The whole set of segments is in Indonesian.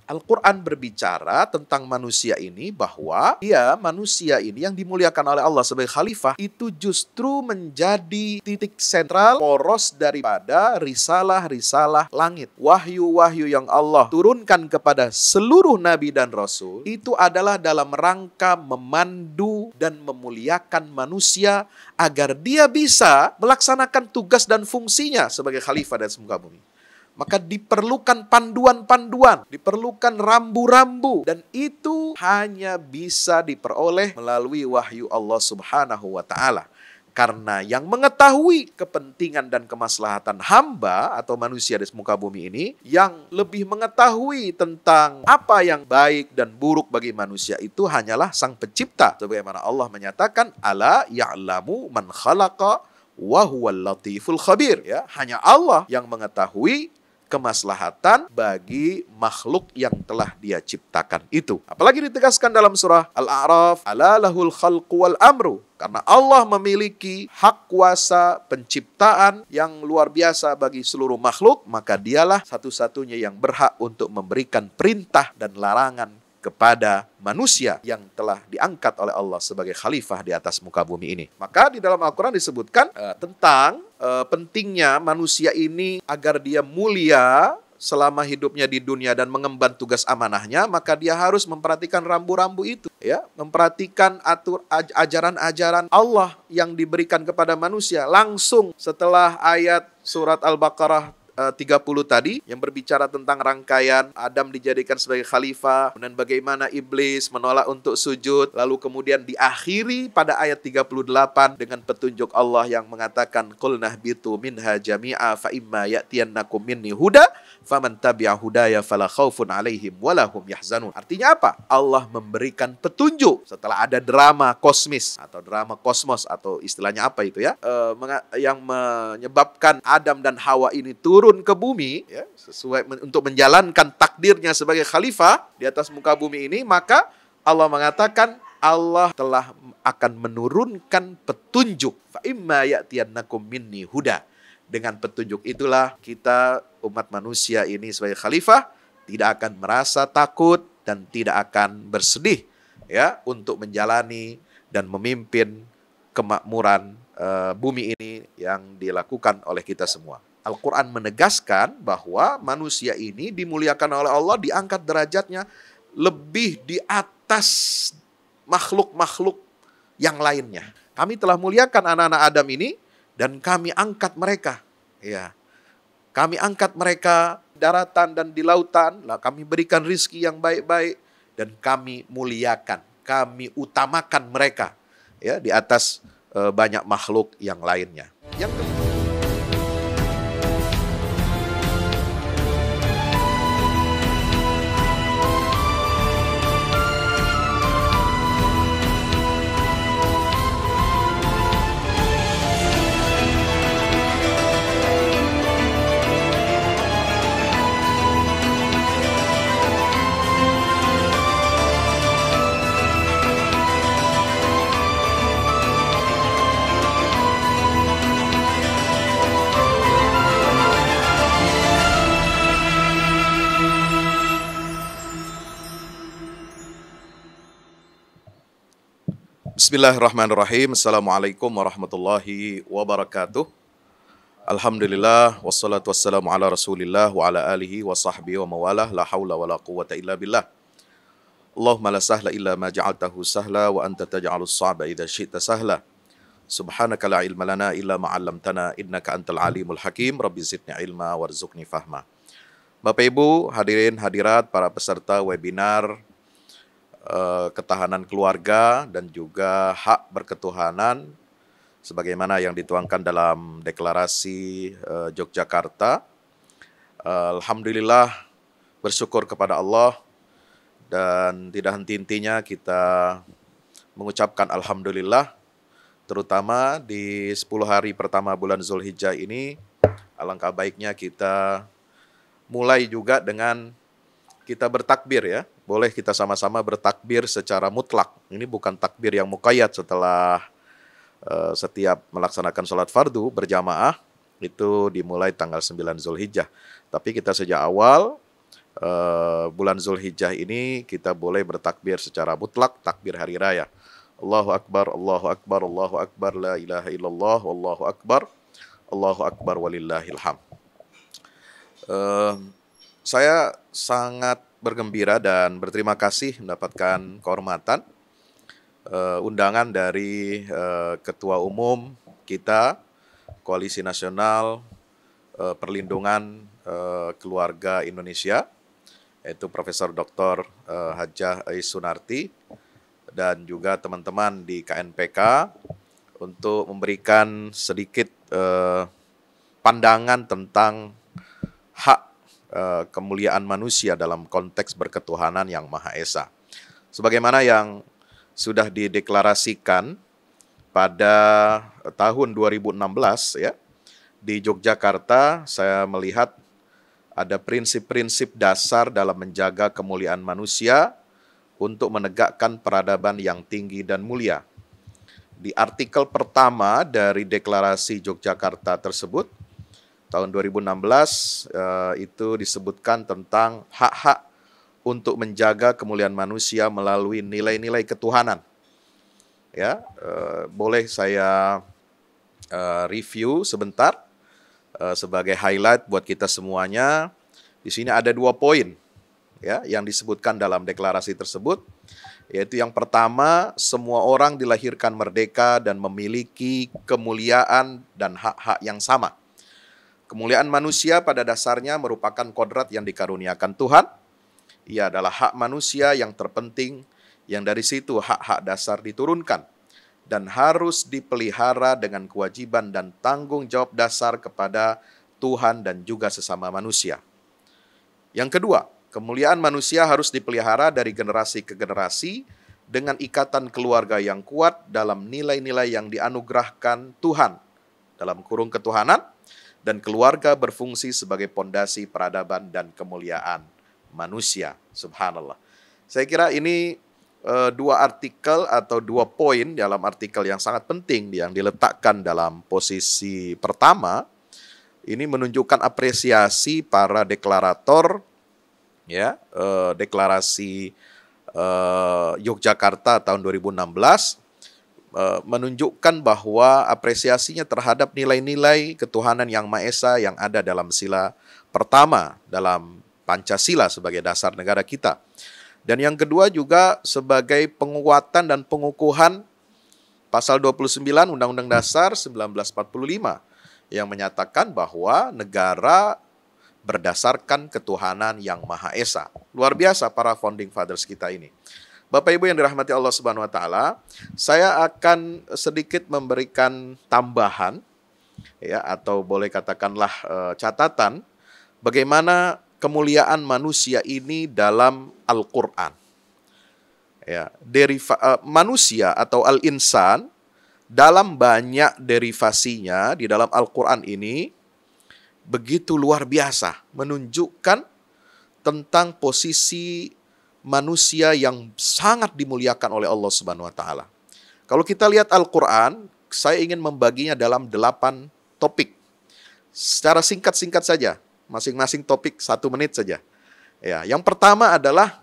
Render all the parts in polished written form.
Al-Quran berbicara tentang manusia ini bahwa manusia ini yang dimuliakan oleh Allah sebagai khalifah itu justru menjadi titik sentral poros daripada risalah-risalah langit. Wahyu-wahyu yang Allah turunkan kepada seluruh nabi dan rasul itu adalah dalam rangka memandu dan memuliakan manusia agar dia bisa melaksanakan tugas dan fungsinya sebagai khalifah dan semuka bumi. Maka diperlukan panduan-panduan, diperlukan rambu-rambu. Dan itu hanya bisa diperoleh melalui wahyu Allah Subhanahu wa Ta'ala. Karena yang mengetahui kepentingan dan kemaslahatan hamba atau manusia di muka bumi ini, yang lebih mengetahui tentang apa yang baik dan buruk bagi manusia itu hanyalah Sang Pencipta. Sebagaimana Allah menyatakan, Ala ya'lamu man khalaqa wa huwal latiful khabir. Ya, hanya Allah yang mengetahui kemaslahatan bagi makhluk yang telah Dia ciptakan itu. Apalagi ditegaskan dalam surah Al-A'raf, ala lahul khalqu wal amru. Karena Allah memiliki hak kuasa penciptaan yang luar biasa bagi seluruh makhluk, maka Dialah satu-satunya yang berhak untuk memberikan perintah dan larangan kepada manusia yang telah diangkat oleh Allah sebagai khalifah di atas muka bumi ini. Maka di dalam Al-Quran disebutkan tentang pentingnya manusia ini agar dia mulia selama hidupnya di dunia dan mengemban tugas amanahnya, maka dia harus memperhatikan rambu-rambu itu, ya, memperhatikan ajaran-ajaran Allah yang diberikan kepada manusia langsung setelah ayat surat Al-Baqarah 30 tadi yang berbicara tentang rangkaian Adam dijadikan sebagai khalifah dan bagaimana iblis menolak untuk sujud, lalu kemudian diakhiri pada ayat 38 dengan petunjuk Allah yang mengatakan qul nahbitu minha jami'a fa imma ya'tiyannakum minni huda faman tabi'a hudaya fala khaufun 'alaihim wala hum yahzanun. Artinya apa? Allah memberikan petunjuk setelah ada drama kosmis atau drama kosmos atau istilahnya apa itu ya, yang menyebabkan Adam dan Hawa ini turun ke bumi, ya, sesuai untuk menjalankan takdirnya sebagai khalifah di atas muka bumi ini, maka Allah mengatakan Allah telah akan menurunkan petunjuk. Fa imma ya'tiyannakum minni huda. Dengan petunjuk itulah kita umat manusia ini sebagai khalifah tidak akan merasa takut dan tidak akan bersedih, ya, untuk menjalani dan memimpin kemakmuran bumi ini yang dilakukan oleh kita semua. Al-Quran menegaskan bahwa manusia ini dimuliakan oleh Allah, diangkat derajatnya lebih di atas makhluk-makhluk yang lainnya. Kami telah muliakan anak-anak Adam ini dan kami angkat mereka. Ya, kami angkat mereka di daratan dan di lautan. Lah, kami berikan rizki yang baik-baik dan kami muliakan, kami utamakan mereka, ya, di atas banyak makhluk yang lainnya. Yang Bismillahirrahmanirrahim. Assalamualaikum warahmatullahi wabarakatuh. Alhamdulillah wassalatu wassalamu ala Rasulillah wa ala alihi wa sahbihi wa mawalah, la haula wa la quwwata illa billah. Allahumma la sahla illa ma ja'altahu sahla wa anta taj'alus sa'ba idza syi'ta sahla. Subhanaka la ilma lana illa ma 'allamtana innaka antal alimul hakim. Rabbi zidni ilma warzuqni fahma. Bapak Ibu, hadirin hadirat, para peserta webinar ketahanan keluarga dan juga hak berketuhanan sebagaimana yang dituangkan dalam deklarasi Yogyakarta. Alhamdulillah, bersyukur kepada Allah dan tidak henti-hentinya kita mengucapkan alhamdulillah, terutama di 10 hari pertama bulan Zulhijjah ini. Alangkah baiknya kita mulai juga dengan kita bertakbir, ya. Boleh kita sama-sama bertakbir secara mutlak. Ini bukan takbir yang muqayyad setelah setiap melaksanakan sholat fardu berjamaah, itu dimulai tanggal 9 Zulhijjah. Tapi kita sejak awal bulan Zulhijjah ini kita boleh bertakbir secara mutlak, takbir hari raya. Allahu Akbar, Allahu Akbar, Allahu Akbar, la ilaha illallah, Allahu Akbar walillahil hamd. Saya sangat bergembira dan berterima kasih mendapatkan kehormatan undangan dari Ketua Umum kita, Koalisi Nasional Perlindungan Keluarga Indonesia, yaitu Profesor Dr. Hajah Ais Sunarti, dan juga teman-teman di KNPK untuk memberikan sedikit pandangan tentang hak kemuliaan manusia dalam konteks berketuhanan yang Maha Esa. Sebagaimana yang sudah dideklarasikan pada tahun 2016 ya, di Yogyakarta, saya melihat ada prinsip-prinsip dasar dalam menjaga kemuliaan manusia untuk menegakkan peradaban yang tinggi dan mulia. Di artikel pertama dari deklarasi Yogyakarta tersebut, tahun 2016 itu disebutkan tentang hak-hak untuk menjaga kemuliaan manusia melalui nilai-nilai ketuhanan. Ya, boleh saya review sebentar sebagai highlight buat kita semuanya. Di sini ada 2 poin ya yang disebutkan dalam deklarasi tersebut, yaitu yang pertama, semua orang dilahirkan merdeka dan memiliki kemuliaan dan hak-hak yang sama. Kemuliaan manusia pada dasarnya merupakan kodrat yang dikaruniakan Tuhan. Ia adalah hak manusia yang terpenting, yang dari situ hak-hak dasar diturunkan dan harus dipelihara dengan kewajiban dan tanggung jawab dasar kepada Tuhan dan juga sesama manusia. Yang kedua, kemuliaan manusia harus dipelihara dari generasi ke generasi dengan ikatan keluarga yang kuat dalam nilai-nilai yang dianugerahkan Tuhan dalam kurung ketuhanan, dan keluarga berfungsi sebagai pondasi peradaban dan kemuliaan manusia. Subhanallah. Saya kira ini 2 artikel atau 2 poin dalam artikel yang sangat penting yang diletakkan dalam posisi pertama. Ini menunjukkan apresiasi para deklarator, ya, deklarasi Yogyakarta tahun 2016. Menunjukkan bahwa apresiasinya terhadap nilai-nilai ketuhanan yang Maha Esa yang ada dalam sila pertama dalam Pancasila sebagai dasar negara kita. Dan yang kedua juga sebagai penguatan dan pengukuhan pasal 29 Undang-Undang Dasar 1945 yang menyatakan bahwa negara berdasarkan ketuhanan yang Maha Esa. Luar biasa para founding fathers kita ini. Bapak Ibu yang dirahmati Allah Subhanahu wa taala, saya akan sedikit memberikan tambahan ya, atau boleh katakanlah catatan bagaimana kemuliaan manusia ini dalam Al-Qur'an. Ya, manusia atau al-insan dalam banyak derivasinya di dalam Al-Qur'an ini begitu luar biasa, menunjukkan tentang posisi manusia yang sangat dimuliakan oleh Allah Subhanahu wa taala. Kalau kita lihat Al-Qur'an, saya ingin membaginya dalam 8 topik. Secara singkat-singkat saja, masing-masing topik 1 menit saja. Ya, yang pertama adalah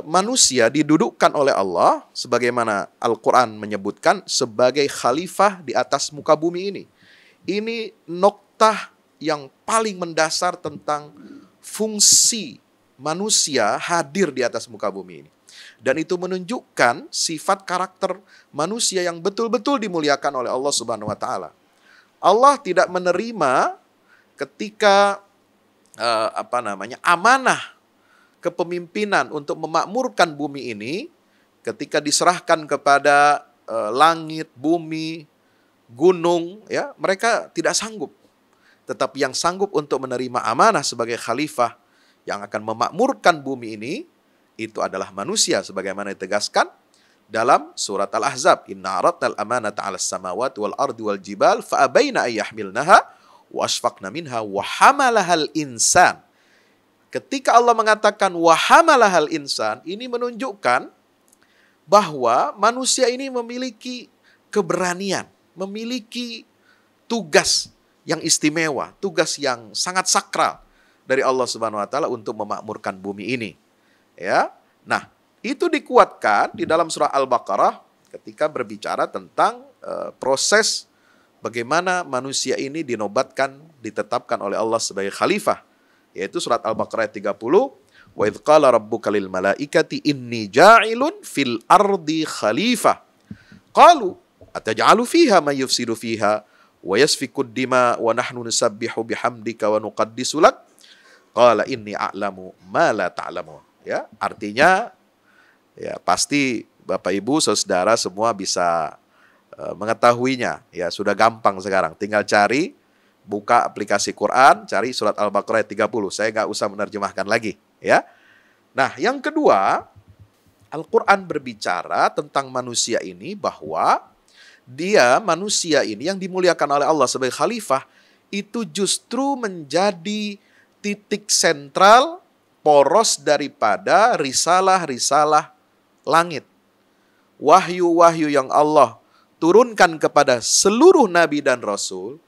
manusia didudukkan oleh Allah sebagaimana Al-Qur'an menyebutkan sebagai khalifah di atas muka bumi ini. Ini noktah yang paling mendasar tentang fungsi manusia hadir di atas muka bumi ini. Dan itu menunjukkan sifat karakter manusia yang betul-betul dimuliakan oleh Allah Subhanahu wa taala. Allah tidak menerima ketika amanah kepemimpinan untuk memakmurkan bumi ini ketika diserahkan kepada langit, bumi, gunung, ya, mereka tidak sanggup. Tetapi yang sanggup untuk menerima amanah sebagai khalifah yang akan memakmurkan bumi ini, itu adalah manusia sebagaimana ditegaskan dalam surat Al-Ahzab. Inna aradnal amanata 'alas samawati wal ardi wal jibal fa abaina ay yahmilnaha wa asfaqna minha wa hamalahal insan. Ketika Allah mengatakan wa hamalahal insan, ini menunjukkan bahwa manusia ini memiliki keberanian, memiliki tugas yang istimewa, tugas yang sangat sakral. dari Allah Subhanahu wa taala untuk memakmurkan bumi ini. Ya. Nah, itu dikuatkan di dalam surah Al-Baqarah ketika berbicara tentang proses bagaimana manusia ini dinobatkan, ditetapkan oleh Allah sebagai khalifah. Yaitu surat Al-Baqarah 30, wa idz qala rabbuka lil malaikati inni ja'ilun fil ardi khalifah. Qalu ataj'alu fiha may yufsidu fiha wa yasfiku ad-dima wa nahnu nusabbihu bihamdika wa nuqaddisu lak. Qala inni a'lamu ma la ta'lamun. Ya, artinya ya pasti Bapak Ibu Saudara semua bisa mengetahuinya. Ya, sudah gampang sekarang. Tinggal cari, buka aplikasi Quran, cari surat Al-Baqarah 30. Saya nggak usah menerjemahkan lagi, ya. Nah, yang kedua, Al-Quran berbicara tentang manusia ini bahwa dia, manusia ini yang dimuliakan oleh Allah sebagai khalifah, itu justru menjadi titik sentral poros daripada risalah-risalah langit. Wahyu-wahyu yang Allah turunkan kepada seluruh nabi dan rasul,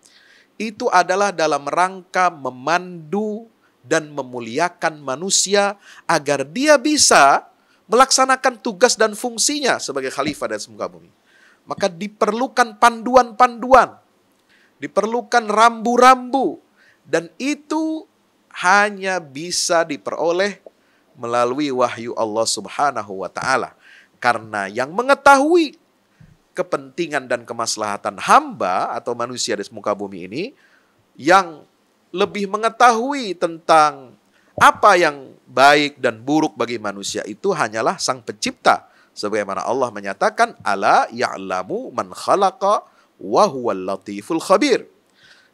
itu adalah dalam rangka memandu dan memuliakan manusia agar dia bisa melaksanakan tugas dan fungsinya sebagai khalifah dan semuka bumi. Maka diperlukan panduan-panduan, diperlukan rambu-rambu, dan itu hanya bisa diperoleh melalui wahyu Allah Subhanahu wa taala. Karena yang mengetahui kepentingan dan kemaslahatan hamba atau manusia di muka bumi ini, yang lebih mengetahui tentang apa yang baik dan buruk bagi manusia itu hanyalah Sang Pencipta. Sebagaimana Allah menyatakan, ala ya'lamu man khalaqa wa huwal latiful khabir.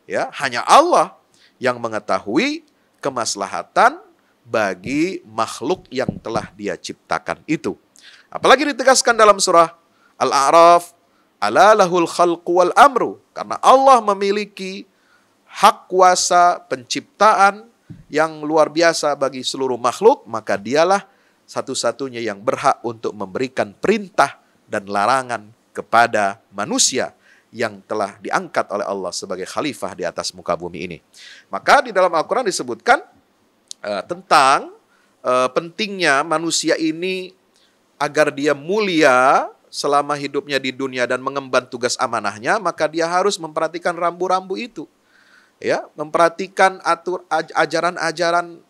Ya, hanya Allah yang mengetahui kemaslahatan bagi makhluk yang telah Dia ciptakan itu. Apalagi ditegaskan dalam surah Al-A'raf, ala lahul khalqu wal amru. Karena Allah memiliki hak kuasa penciptaan yang luar biasa bagi seluruh makhluk, maka dialah satu-satunya yang berhak untuk memberikan perintah dan larangan kepada manusia yang telah diangkat oleh Allah sebagai khalifah di atas muka bumi ini. Maka di dalam Al-Quran disebutkan tentang pentingnya manusia ini agar dia mulia selama hidupnya di dunia dan mengemban tugas amanahnya, maka dia harus memperhatikan rambu-rambu itu. Ya, memperhatikan ajaran-ajaran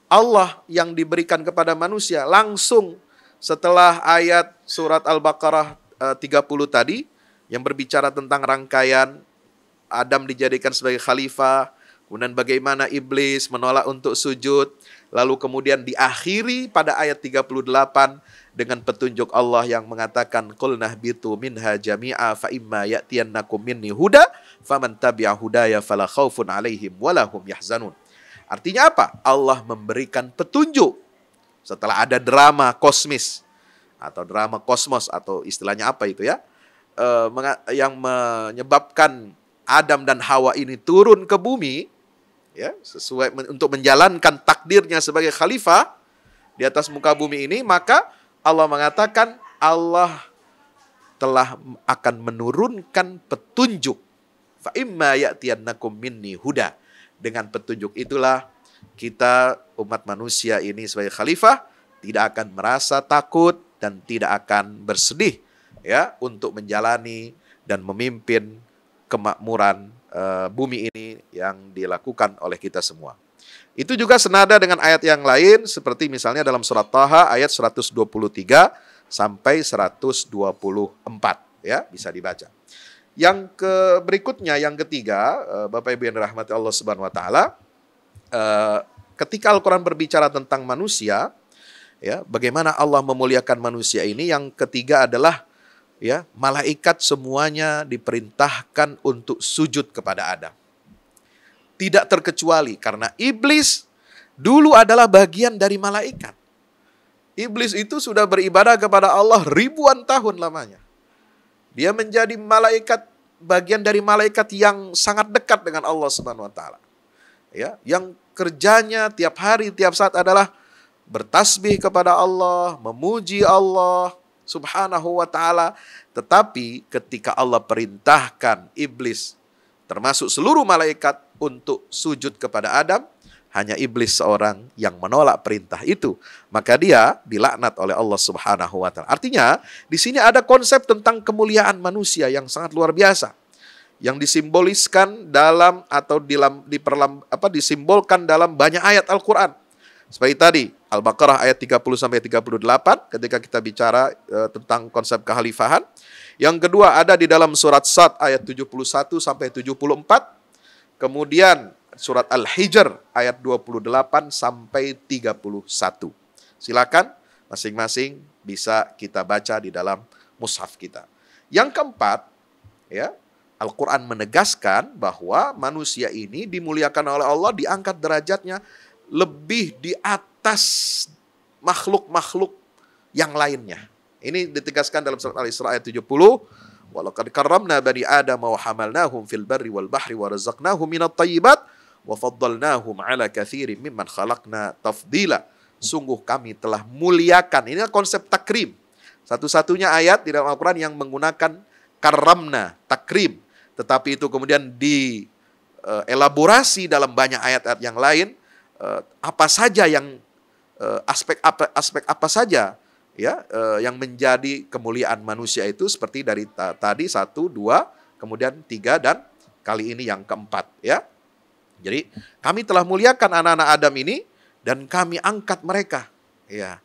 Allah yang diberikan kepada manusia langsung setelah ayat surat Al-Baqarah 30 tadi yang berbicara tentang rangkaian Adam dijadikan sebagai khalifah, kemudian bagaimana iblis menolak untuk sujud, lalu kemudian diakhiri pada ayat 38 dengan petunjuk Allah yang mengatakan qul nahbitu minha jami'a fa imma ya'tiyannakum minni huda faman tabi'a hudaya fala khaufun 'alaihim wala hum yahzanun. Artinya apa? Allah memberikan petunjuk setelah ada drama kosmis atau drama kosmos atau istilahnya apa itu ya, yang menyebabkan Adam dan Hawa ini turun ke bumi, ya, sesuai untuk menjalankan takdirnya sebagai khalifah di atas muka bumi ini. Maka Allah mengatakan Allah telah akan menurunkan petunjuk. Fa imma ya'tiyannakum minni huda. Dengan petunjuk itulah kita umat manusia ini sebagai khalifah tidak akan merasa takut dan tidak akan bersedih, ya, untuk menjalani dan memimpin kemakmuran bumi ini yang dilakukan oleh kita semua. Itu juga senada dengan ayat yang lain seperti misalnya dalam surat Thaha ayat 123 sampai 124, ya, bisa dibaca. Yang berikutnya, yang ketiga, Bapak Ibu yang dirahmati Allah Subhanahu wa taala, ketika Al-Qur'an berbicara tentang manusia, ya, bagaimana Allah memuliakan manusia ini, yang ketiga adalah, ya, malaikat semuanya diperintahkan untuk sujud kepada Adam. Tidak terkecuali karena iblis dulu adalah bagian dari malaikat. Iblis itu sudah beribadah kepada Allah ribuan tahun lamanya. Dia menjadi malaikat, bagian dari malaikat yang sangat dekat dengan Allah Subhanahu wa taala. Ya, yang kerjanya tiap hari, tiap saat adalah bertasbih kepada Allah, memuji Allah Subhanahu wa taala. Tetapi ketika Allah perintahkan iblis termasuk seluruh malaikat untuk sujud kepada Adam, hanya iblis seorang yang menolak perintah itu. Maka dia dilaknat oleh Allah Subhanahu wa taala. Artinya, di sini ada konsep tentang kemuliaan manusia yang sangat luar biasa. Yang disimboliskan dalam atau disimbolkan dalam banyak ayat Al-Qur'an. Seperti tadi, Al-Baqarah ayat 30-38 ketika kita bicara tentang konsep kekhalifahan. Yang kedua ada di dalam surat Sad ayat 71-74. Kemudian surat Al-Hijr ayat 28-31. Silakan masing-masing bisa kita baca di dalam mushaf kita. Yang keempat, ya, Al-Quran menegaskan bahwa manusia ini dimuliakan oleh Allah, diangkat derajatnya lebih di atas makhluk-makhluk yang lainnya. Ini ditegaskan dalam surat Al-Isra ayat 70. Walaqad karramna bani Adam wa hamalnahum fil barri wal bahri wa razaqnahum minat thayyibat wa faddalnahum ala katsirin mimman khalaqna tafdila. Sungguh kami telah muliakan. Ini konsep takrim. Satu-satunya ayat di dalam Al-Quran yang menggunakan karramna, takrim. Tetapi itu kemudian dielaborasi dalam banyak ayat-ayat yang lain. Apa saja yang aspek apa saja, ya, yang menjadi kemuliaan manusia itu, seperti dari tadi 1, 2, kemudian 3, dan kali ini yang keempat, ya. Jadi kami telah muliakan anak-anak Adam ini dan kami angkat mereka, ya.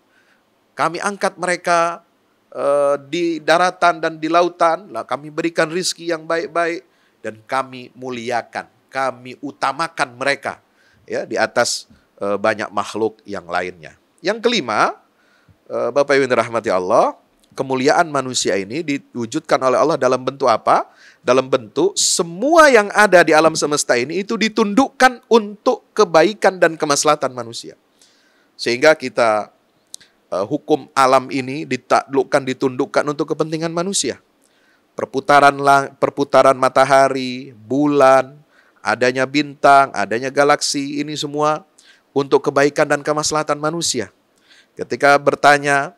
Kami angkat mereka di daratan dan di lautan, lah kami berikan rizki yang baik-baik dan kami muliakan, kami utamakan mereka, ya, di atas banyak makhluk yang lainnya. Yang kelima, Bapak Ibu yang dirahmati Allah, kemuliaan manusia ini diwujudkan oleh Allah dalam bentuk apa? Dalam bentuk semua yang ada di alam semesta ini itu ditundukkan untuk kebaikan dan kemaslahatan manusia. Sehingga kita hukum alam ini ditundukkan untuk kepentingan manusia. Perputaran matahari, bulan, adanya bintang, adanya galaksi, ini semua untuk kebaikan dan kemaslahatan manusia. Ketika bertanya,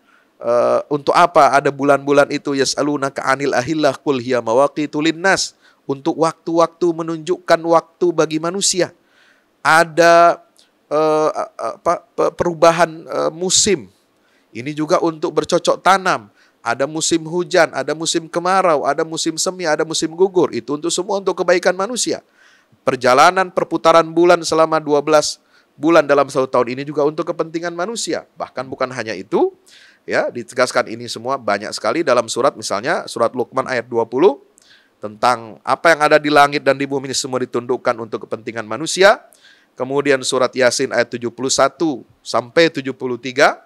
untuk apa ada bulan-bulan itu? Yas'alunaka 'anil ahillah qul hiya mawaqitu linnas. Untuk waktu-waktu, menunjukkan waktu bagi manusia. Ada perubahan musim. Ini juga untuk bercocok tanam. Ada musim hujan, ada musim kemarau, ada musim semi, ada musim gugur. Itu semua untuk kebaikan manusia. Perjalanan perputaran bulan selama 12 bulan dalam 1 tahun ini juga untuk kepentingan manusia. Bahkan bukan hanya itu, ya, ditegaskan ini semua banyak sekali dalam surat, misalnya surat Luqman ayat 20 tentang apa yang ada di langit dan di bumi ini semua ditundukkan untuk kepentingan manusia. Kemudian surat Yasin ayat 71 sampai 73,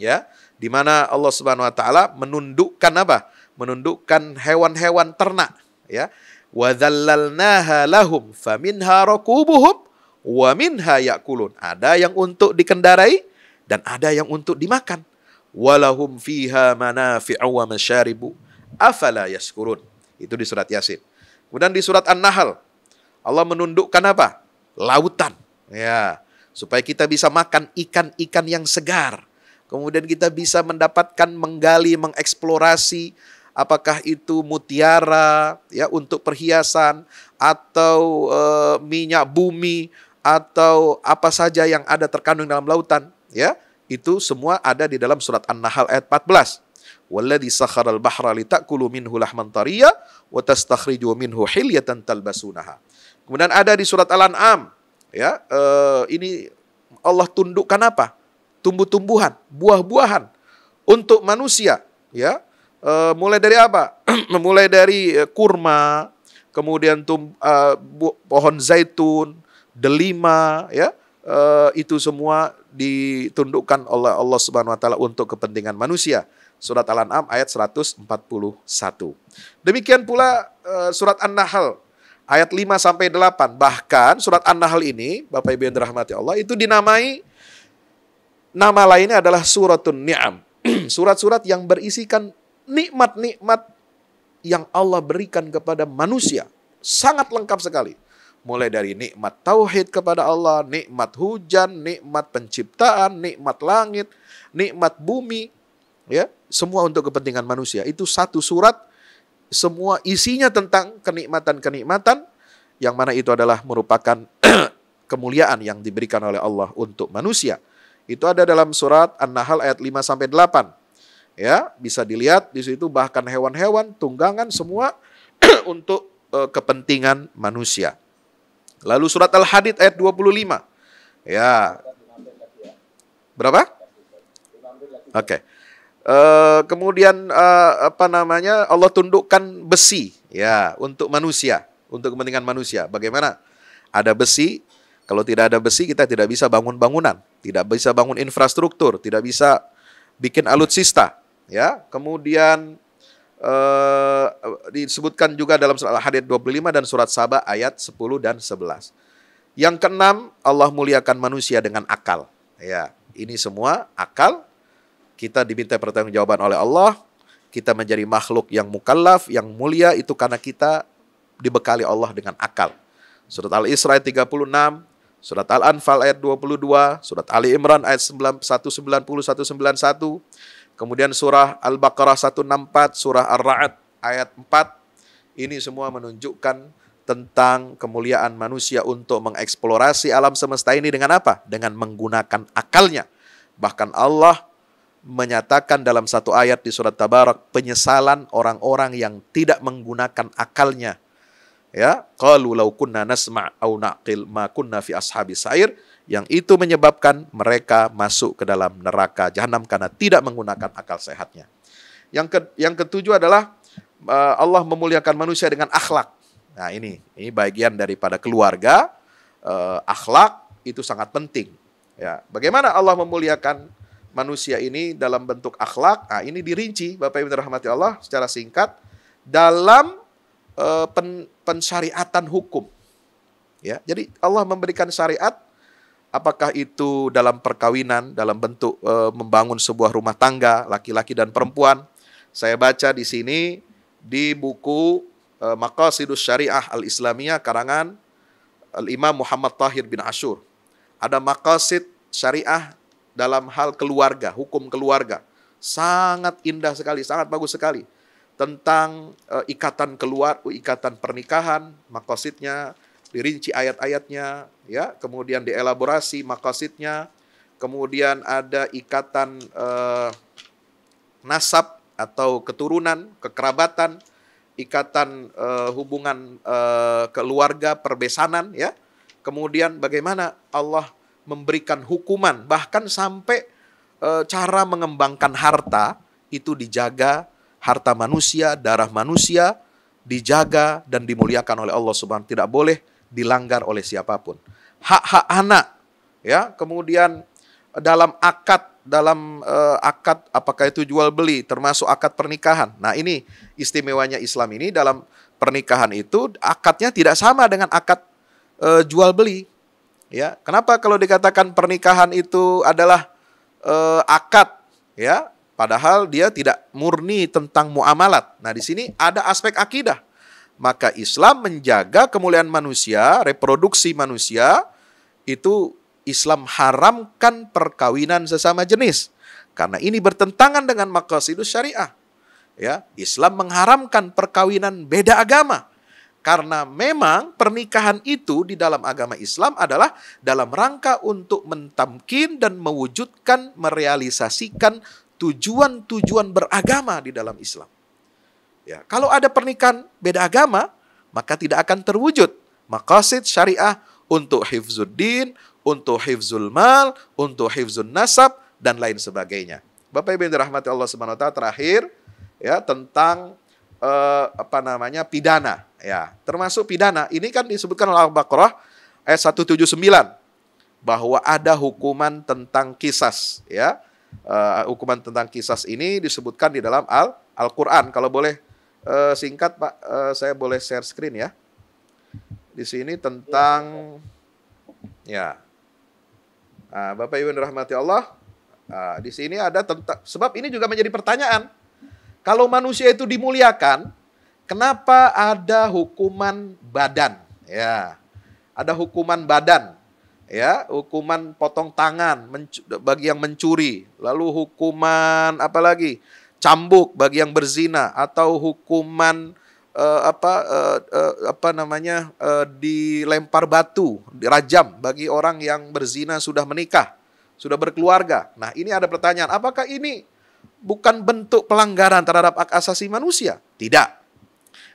ya, di mana Allah Subhanahu wa taala menundukkan apa? Menundukkan hewan-hewan ternak, ya. Wa dzallalnaha lahum faminha rakubuhum wa minha yakulun. Ada yang untuk dikendarai dan ada yang untuk dimakan. Walahum fiha manafi'u wa masyaribu afala yaskurun. Itu di surat Yasin. Kemudian di surat An-Nahl Allah menundukkan apa? Lautan, ya, supaya kita bisa makan ikan-ikan yang segar. Kemudian kita bisa mendapatkan, menggali, mengeksplorasi apakah itu mutiara, ya, untuk perhiasan, atau minyak bumi, atau apa saja yang ada terkandung dalam lautan, ya. Itu semua ada di dalam surat An-Nahl ayat 14. Walladzi sakharal bahra litakulu minhu lahman tariya wa tastakhriju minhu hilyatan talbasunaha. Kemudian ada di surat Al-An'am, ya, ini Allah tundukkan apa? Tumbuh-tumbuhan, buah-buahan untuk manusia, ya. Mulai dari apa? Mulai dari kurma, kemudian pohon zaitun, delima, ya, itu semua ditundukkan oleh Allah Subhanahu wa taala untuk kepentingan manusia. Surat Al-An'am ayat 141. Demikian pula surat An-Nahl ayat 5 sampai 8. Bahkan surat An-Nahl ini, Bapak Ibu yang dirahmati Allah, itu dinamai, nama lainnya adalah suratun ni'am. Surat-surat yang berisikan nikmat-nikmat yang Allah berikan kepada manusia. Sangat lengkap sekali. Mulai dari nikmat tauhid kepada Allah, nikmat hujan, nikmat penciptaan, nikmat langit, nikmat bumi, ya, semua untuk kepentingan manusia. Itu satu surat, semua isinya tentang kenikmatan-kenikmatan, yang mana itu adalah merupakan kemuliaan yang diberikan oleh Allah untuk manusia. Itu ada dalam surat An-Nahl ayat 5 sampai 8. Ya, bisa dilihat di situ bahkan hewan-hewan, tunggangan semua untuk kepentingan manusia. Lalu surat Al-Hadid ayat 25. Ya. Berapa? Oke. Kemudian Allah tundukkan besi ya untuk manusia, untuk kepentingan manusia. Bagaimana? Ada besi, kalau tidak ada besi kita tidak bisa bangun bangunan, tidak bisa bangun infrastruktur, tidak bisa bikin alutsista, ya. Kemudian disebutkan juga dalam surat Al-Hadid 25 dan surat Saba ayat 10 dan 11. Yang keenam, Allah muliakan manusia dengan akal. Ya, ini semua akal. Kita diminta pertanggungjawaban oleh Allah. Kita menjadi makhluk yang mukallaf, yang mulia itu karena kita dibekali Allah dengan akal. Surat Al-Isra ayat 36, surat Al-Anfal ayat 22, surat Ali Imran ayat 190, 191, kemudian surah Al-Baqarah 164, surah Ar-Ra'd ayat 4. Ini semua menunjukkan tentang kemuliaan manusia untuk mengeksplorasi alam semesta ini dengan apa? Dengan menggunakan akalnya. Bahkan Allah menyatakan dalam satu ayat di surat Tabarak penyesalan orang-orang yang tidak menggunakan akalnya. Ya, qalu law kunna nasma' aw naqil ma kunna fi ashabis sa'ir, yang itu menyebabkan mereka masuk ke dalam neraka jahanam karena tidak menggunakan akal sehatnya. Yang ketujuh adalah Allah memuliakan manusia dengan akhlak. Nah, ini bagian daripada keluarga. Akhlak itu sangat penting. Ya, bagaimana Allah memuliakan manusia ini dalam bentuk akhlak? Nah, ini dirinci Bapak Ibu dirahmati Allah secara singkat dalam pensyariatan hukum. Ya, jadi Allah memberikan syariat, apakah itu dalam perkawinan, dalam bentuk membangun sebuah rumah tangga laki-laki dan perempuan. Saya baca di sini di buku Maqasidus Syariah Al-Islamiyah karangan Al-Imam Muhammad Tahir bin Ashur. Ada maqasid syariah dalam hal keluarga, hukum keluarga. Sangat indah sekali, sangat bagus sekali. Tentang ikatan pernikahan, maqasidnya, dirinci ayat-ayatnya, ya, kemudian dielaborasi maqasidnya, kemudian ada ikatan nasab atau keturunan, kekerabatan, ikatan hubungan keluarga, perbesanan, ya. Kemudian bagaimana Allah memberikan hukuman, bahkan sampai cara mengembangkan harta itu dijaga, harta manusia, darah manusia dijaga dan dimuliakan oleh Allah Subhanahu wa taala, tidak boleh dilanggar oleh siapapun. Hak-hak anak, ya, kemudian dalam akad apakah itu jual beli, termasuk akad pernikahan. Nah, ini istimewanya Islam ini, dalam pernikahan itu akadnya tidak sama dengan akad jual beli. Ya, kenapa kalau dikatakan pernikahan itu adalah akad, ya, padahal dia tidak murni tentang muamalat. Nah, di sini ada aspek akidah. Maka Islam menjaga kemuliaan manusia, reproduksi manusia, itu Islam haramkan perkawinan sesama jenis. Karena ini bertentangan dengan maqasidus syariah. Ya, Islam mengharamkan perkawinan beda agama. Karena memang pernikahan itu di dalam agama Islam adalah dalam rangka untuk mentamkin dan mewujudkan, merealisasikan tujuan-tujuan beragama di dalam Islam. Ya, kalau ada pernikahan beda agama, maka tidak akan terwujud maqasid syariah untuk hifzuddin, untuk hifzul mal, untuk hifzun nasab, dan lain sebagainya. Bapak Ibu yang dirahmati Allah Subhanahu wa taala, terakhir ya tentang pidana, ya. Termasuk pidana, ini kan disebutkan oleh Al-Baqarah ayat 179 bahwa ada hukuman tentang qisas, ya. Hukuman tentang qisas ini disebutkan di dalam Al-Qur'an. Kalau boleh singkat, Pak, saya boleh share screen, ya. Di sini tentang, ya. Nah, Bapak Ibu yang dirahmati Allah, di sini ada tentang, sebab ini juga menjadi pertanyaan. Kalau manusia itu dimuliakan, kenapa ada hukuman badan? Ya, ada hukuman badan, ya, hukuman potong tangan bagi yang mencuri, lalu hukuman apa lagi? Cambuk bagi yang berzina, atau hukuman dilempar batu, dirajam bagi orang yang berzina sudah menikah, sudah berkeluarga. Nah, ini ada pertanyaan, apakah ini bukan bentuk pelanggaran terhadap hak asasi manusia? Tidak.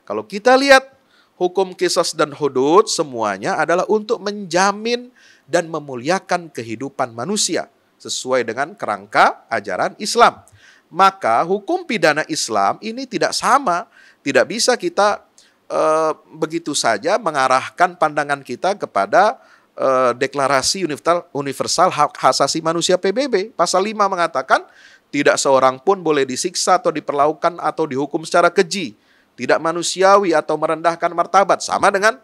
Kalau kita lihat hukum qisas dan hudud, semuanya adalah untuk menjamin dan memuliakan kehidupan manusia sesuai dengan kerangka ajaran Islam. Maka hukum pidana Islam ini tidak sama, tidak bisa kita begitu saja mengarahkan pandangan kita kepada Deklarasi Universal Hak Asasi Manusia PBB. Pasal 5 mengatakan tidak seorang pun boleh disiksa atau diperlakukan atau dihukum secara keji, tidak manusiawi atau merendahkan martabat. Sama dengan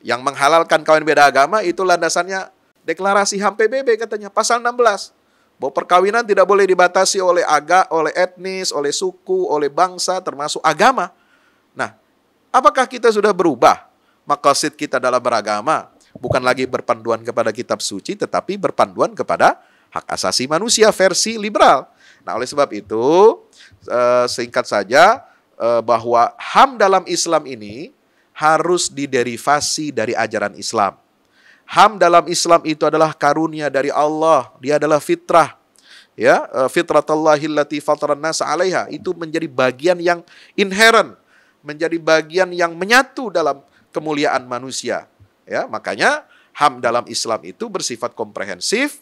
yang menghalalkan kawin beda agama, itu landasannya Deklarasi HAM PBB katanya, pasal 16. Bahwa perkawinan tidak boleh dibatasi oleh oleh etnis, oleh suku, oleh bangsa, termasuk agama. Nah, apakah kita sudah berubah? Maqasid kita dalam beragama bukan lagi berpanduan kepada kitab suci, tetapi berpanduan kepada hak asasi manusia versi liberal. Nah, oleh sebab itu, singkat saja, bahwa HAM dalam Islam ini harus diderivasi dari ajaran Islam. HAM dalam Islam itu adalah karunia dari Allah, dia adalah fitrah. Ya, fitratallahi allati fataran nasa 'alaiha, itu menjadi bagian yang inherent, menjadi bagian yang menyatu dalam kemuliaan manusia. Ya, makanya HAM dalam Islam itu bersifat komprehensif,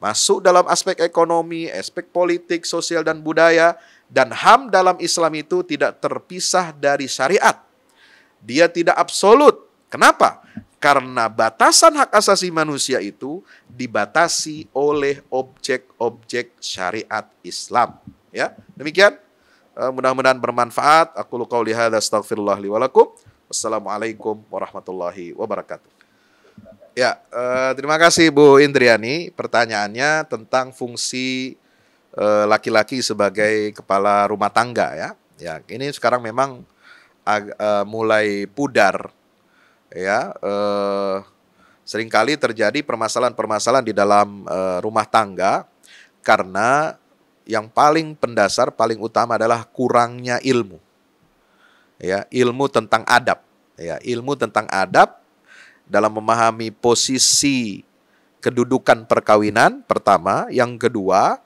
masuk dalam aspek ekonomi, aspek politik, sosial dan budaya, dan HAM dalam Islam itu tidak terpisah dari syariat. Dia tidak absolut. Kenapa? Karena batasan hak asasi manusia itu dibatasi oleh objek-objek syariat Islam. Ya, demikian. Mudah-mudahan bermanfaat. Aku qouli hadza astaghfirullah li wa lakum. Wassalamualaikum warahmatullahi wabarakatuh. Ya, terima kasih Bu Indriani. Pertanyaannya tentang fungsi laki-laki sebagai kepala rumah tangga ya. Ya, ini sekarang memang mulai pudar ya. Seringkali terjadi permasalahan-permasalahan di dalam rumah tangga karena yang paling pendasar, paling utama adalah kurangnya ilmu. Ya, ilmu tentang adab. Ya, ilmu tentang adab dalam memahami posisi kedudukan perkawinan pertama, yang kedua,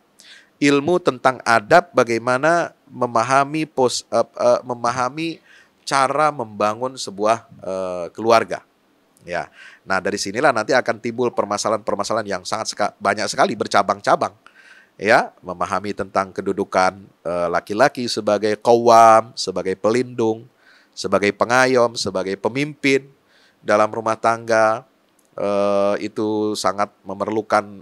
ilmu tentang adab bagaimana memahami memahami cara membangun sebuah keluarga. Ya. Nah, dari sinilah nanti akan timbul permasalahan-permasalahan yang sangat banyak sekali bercabang-cabang. Ya, memahami tentang kedudukan laki-laki sebagai qawwam, sebagai pelindung, sebagai pengayom, sebagai pemimpin dalam rumah tangga, itu sangat memerlukan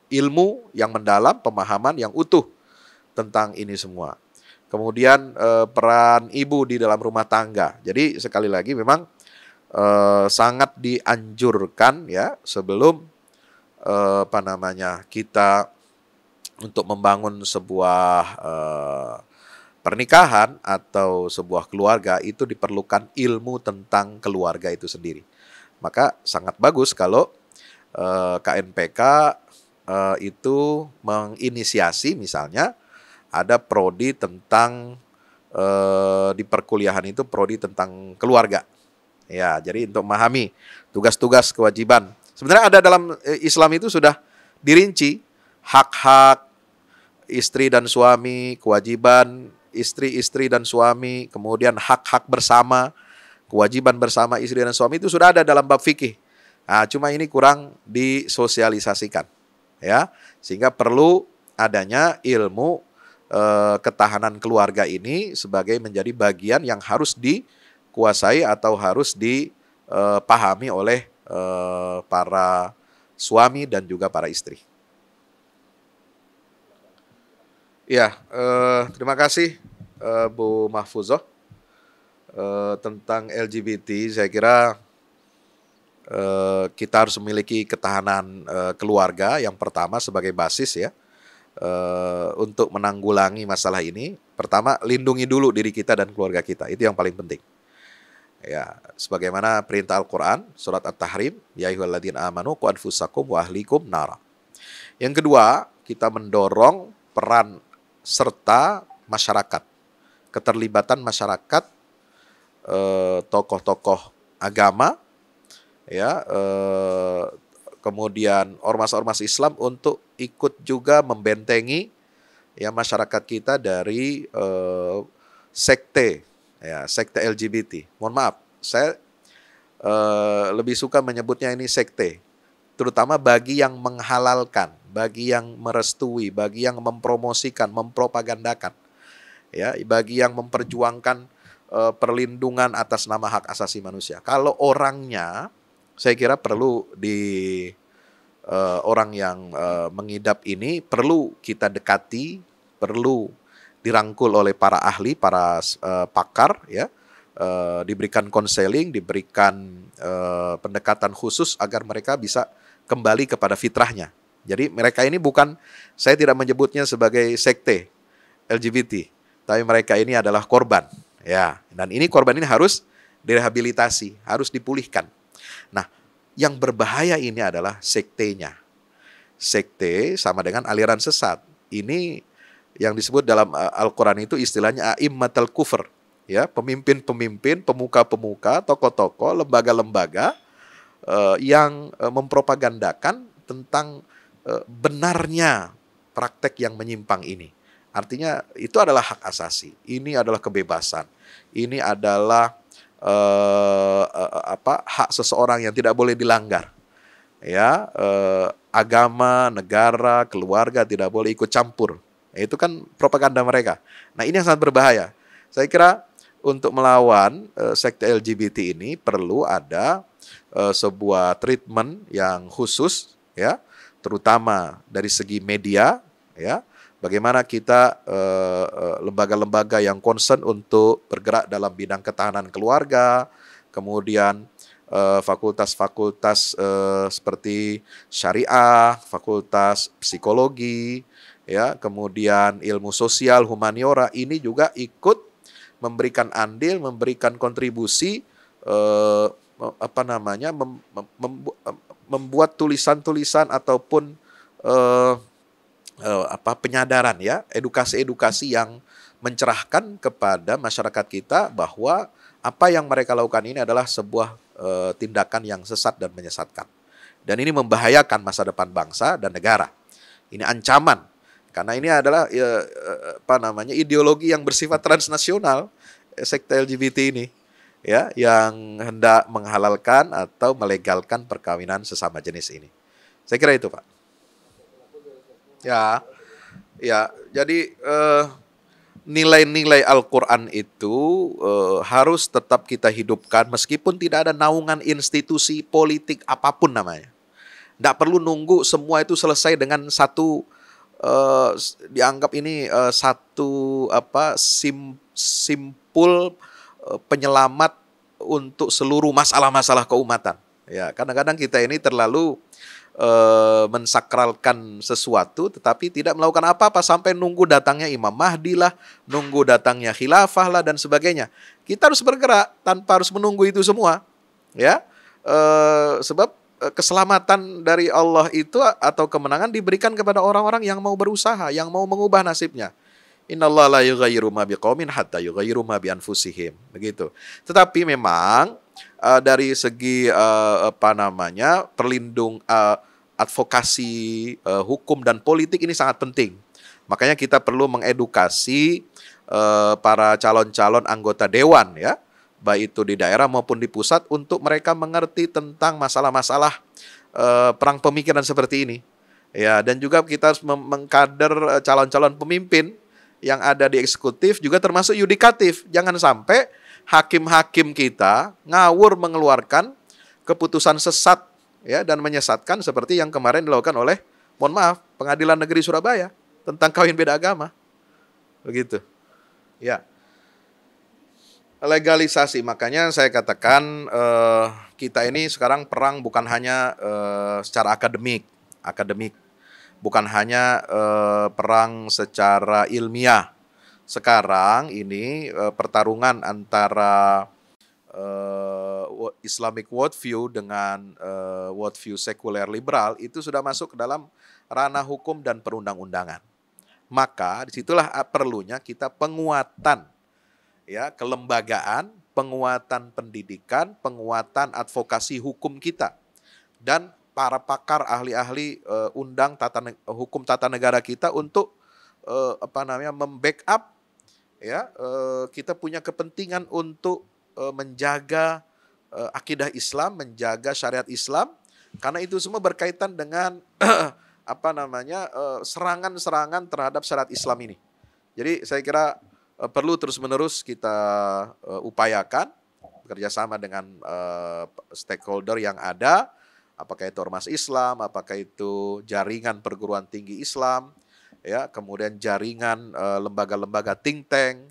ilmu yang mendalam, pemahaman yang utuh tentang ini semua. Kemudian peran ibu di dalam rumah tangga. Jadi sekali lagi memang sangat dianjurkan ya sebelum kita untuk membangun sebuah pernikahan atau sebuah keluarga itu diperlukan ilmu tentang keluarga itu sendiri. Maka sangat bagus kalau KNPK itu menginisiasi misalnya ada prodi tentang di perkuliahan itu prodi tentang keluarga. Ya, jadi untuk memahami tugas-tugas kewajiban. Sebenarnya ada dalam Islam itu sudah dirinci hak-hak istri dan suami, kewajiban istri dan suami, kemudian hak-hak bersama, kewajiban bersama istri dan suami itu sudah ada dalam bab fikih. Nah, cuma ini kurang disosialisasikan, ya, sehingga perlu adanya ilmu ketahanan keluarga ini sebagai menjadi bagian yang harus dikuasai atau harus dipahami oleh para suami dan juga para istri. Ya, terima kasih Bu Mahfuzoh tentang LGBT. Saya kira kita harus memiliki ketahanan keluarga yang pertama sebagai basis ya untuk menanggulangi masalah ini. Pertama, lindungi dulu diri kita dan keluarga kita. Itu yang paling penting. Ya, sebagaimana perintah Al-Qur'an surat At-Tahrim, ya ayyuhalladzina amanu qu anfusakum wa ahlikum nara. Yang kedua, kita mendorong peran serta masyarakat, keterlibatan masyarakat, tokoh-tokoh agama, ya, kemudian ormas-ormas Islam untuk ikut juga membentengi ya masyarakat kita dari sekte, ya, sekte LGBT. Mohon maaf, saya lebih suka menyebutnya ini sekte, terutama bagi yang menghalalkan, bagi yang merestui, bagi yang mempromosikan, mempropagandakan, ya, bagi yang memperjuangkan perlindungan atas nama hak asasi manusia. Kalau orangnya, saya kira perlu orang yang mengidap ini perlu kita dekati, perlu dirangkul oleh para ahli, para pakar, ya, diberikan konseling, diberikan pendekatan khusus agar mereka bisa kembali kepada fitrahnya. Jadi mereka ini bukan, saya tidak menyebutnya sebagai sekte LGBT, tapi mereka ini adalah korban. Ya, dan ini korban ini harus direhabilitasi, harus dipulihkan. Nah, yang berbahaya ini adalah sektenya. Sekte sama dengan aliran sesat. Ini yang disebut dalam Al-Quran itu istilahnya a'immatul kufr. Ya, pemimpin-pemimpin, pemuka-pemuka, tokoh-tokoh, lembaga-lembaga yang mempropagandakan tentang benarnya praktek yang menyimpang ini. Artinya itu adalah hak asasi, ini adalah kebebasan, ini adalah hak seseorang yang tidak boleh dilanggar. Ya, agama, negara, keluarga tidak boleh ikut campur. Itu kan propaganda mereka. Nah, ini yang sangat berbahaya. Saya kira untuk melawan sekte LGBT ini perlu ada sebuah treatment yang khusus, ya, terutama dari segi media, ya. Bagaimana kita lembaga-lembaga yang concern untuk bergerak dalam bidang ketahanan keluarga, kemudian fakultas-fakultas seperti syariah, fakultas psikologi, ya, kemudian ilmu sosial, humaniora, ini juga ikut memberikan andil, memberikan kontribusi, membuat tulisan-tulisan ataupun penyadaran, ya, edukasi-edukasi yang mencerahkan kepada masyarakat kita bahwa apa yang mereka lakukan ini adalah sebuah tindakan yang sesat dan menyesatkan. Dan ini membahayakan masa depan bangsa dan negara. Ini ancaman karena ini adalah ideologi yang bersifat transnasional, sekte LGBT ini, ya, yang hendak menghalalkan atau melegalkan perkawinan sesama jenis ini. Saya kira itu, Pak. Ya, ya. Jadi nilai-nilai Al-Quran itu harus tetap kita hidupkan meskipun tidak ada naungan institusi politik apapun namanya. Tidak perlu nunggu semua itu selesai dengan satu dianggap ini satu simpul penyelamat untuk seluruh masalah-masalah keumatan. Ya, kadang-kadang kita ini terlalu mensakralkan sesuatu tetapi tidak melakukan apa-apa sampai nunggu datangnya Imam Mahdi lah, nunggu datangnya khilafah lah dan sebagainya. Kita harus bergerak tanpa harus menunggu itu semua, ya, sebab keselamatan dari Allah itu atau kemenangan diberikan kepada orang-orang yang mau berusaha, yang mau mengubah nasibnya. Innallaha la yughayyiru ma biqaumin hatta yughayyiru ma bi anfusihim, begitu. Tetapi memang dari segi advokasi hukum dan politik ini sangat penting. Makanya kita perlu mengedukasi para calon-calon anggota dewan, ya, baik itu di daerah maupun di pusat, untuk mereka mengerti tentang masalah-masalah perang pemikiran seperti ini. Ya, dan juga kita harus mengkader calon-calon pemimpin yang ada di eksekutif juga termasuk yudikatif. Jangan sampai hakim-hakim kita ngawur mengeluarkan keputusan sesat, ya, dan menyesatkan seperti yang kemarin dilakukan oleh, mohon maaf, Pengadilan Negeri Surabaya tentang kawin beda agama. Begitu. Ya. Legalisasi, makanya saya katakan kita ini sekarang perang bukan hanya secara akademik, bukan hanya perang secara ilmiah. Sekarang ini pertarungan antara Islamic worldview dengan worldview sekuler liberal itu sudah masuk ke dalam ranah hukum dan perundang-undangan. Maka disitulah perlunya kita penguatan ya, kelembagaan, penguatan pendidikan, penguatan advokasi hukum kita, dan para pakar ahli-ahli hukum tata negara kita untuk membackup, ya, kita punya kepentingan untuk menjaga akidah Islam, menjaga syariat Islam, karena itu semua berkaitan dengan serangan-serangan terhadap syariat Islam ini. Jadi saya kira perlu terus-menerus kita upayakan bekerjasama dengan stakeholder yang ada, apakah itu ormas Islam, apakah itu jaringan perguruan tinggi Islam, ya, kemudian jaringan lembaga-lembaga think tank,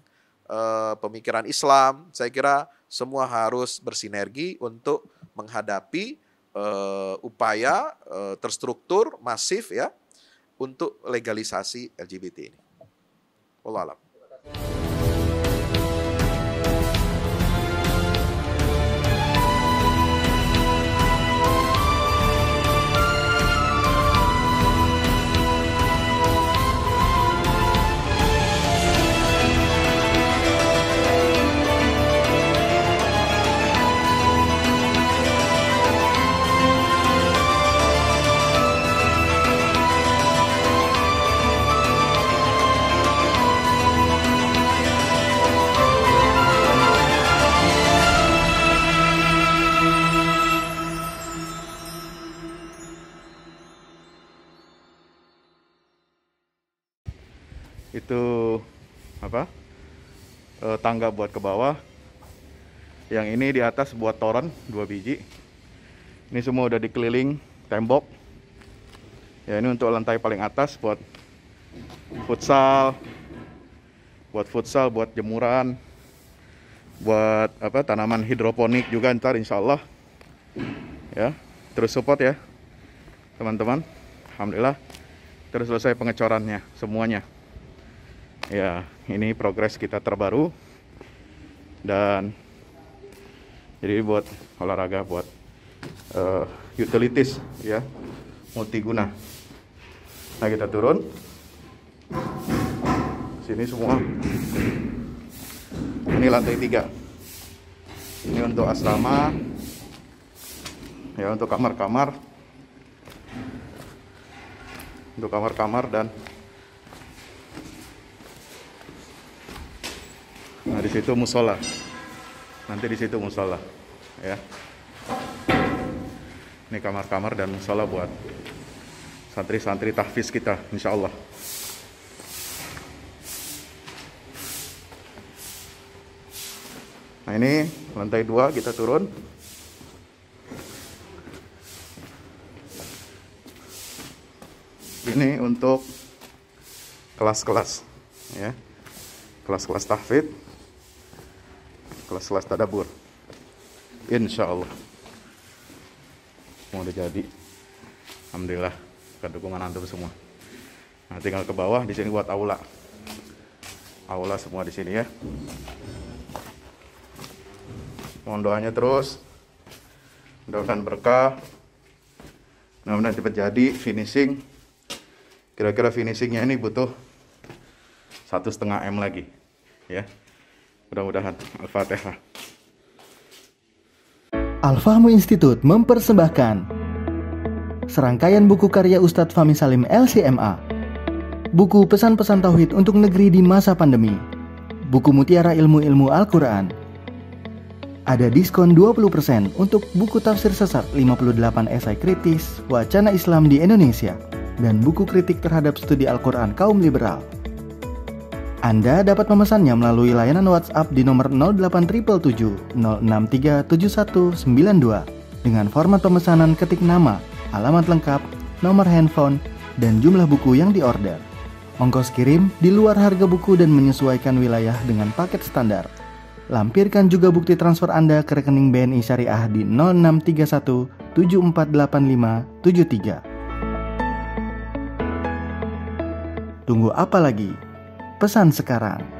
pemikiran Islam. Saya kira semua harus bersinergi untuk menghadapi upaya terstruktur, masif, ya, untuk legalisasi LGBT ini. Wallahu a'lam. Itu tangga buat ke bawah. Yang ini di atas buat toren 2 biji. Ini semua udah dikeliling tembok. Ya, ini untuk lantai paling atas buat futsal, buat jemuran, buat tanaman hidroponik juga ntar insya Allah. Ya, terus support ya teman-teman. Alhamdulillah terus selesai pengecorannya semuanya. Ya, ini progres kita terbaru, dan jadi buat olahraga, buat utilities, ya, multiguna. Nah, kita turun sini semua. Ini lantai 3. Ini untuk asrama, ya, untuk kamar-kamar, dan nah, di situ musola. Nanti di situ musola, ya. Ini kamar-kamar dan musola buat santri-santri tahfiz kita, insya Allah. Nah, ini lantai 2 kita turun. Ini untuk kelas-kelas, ya. Kelas-kelas tahfidz, kelas-kelas tadabbur, insya Allah mau udah jadi. Alhamdulillah, ke dukungan antum semua. Nah, tinggal ke bawah. Di sini buat aula semua di sini, ya. Mohon doanya terus, mudah-mudahan berkah, mudah-mudahan cepat jadi finishing. Kira-kira finishingnya ini butuh 1,5 M lagi, ya. Mudah-mudahan. Al-Fatihah. Al-Fahmu Institute mempersembahkan serangkaian buku karya Ustadz Fahmi Salim LCMA. Buku pesan-pesan tauhid untuk negeri di masa pandemi. Buku mutiara ilmu-ilmu Al-Quran. Ada diskon 20% untuk buku tafsir sesat 58 esai kritis wacana Islam di Indonesia dan buku kritik terhadap studi Al-Quran kaum liberal. Anda dapat memesannya melalui layanan WhatsApp di nomor 0877 063 7192 dengan format pemesanan ketik nama, alamat lengkap, nomor handphone, dan jumlah buku yang diorder. Ongkos kirim di luar harga buku dan menyesuaikan wilayah dengan paket standar. Lampirkan juga bukti transfer Anda ke rekening BNI Syariah di 0631 748573. Tunggu apa lagi? Pesan sekarang.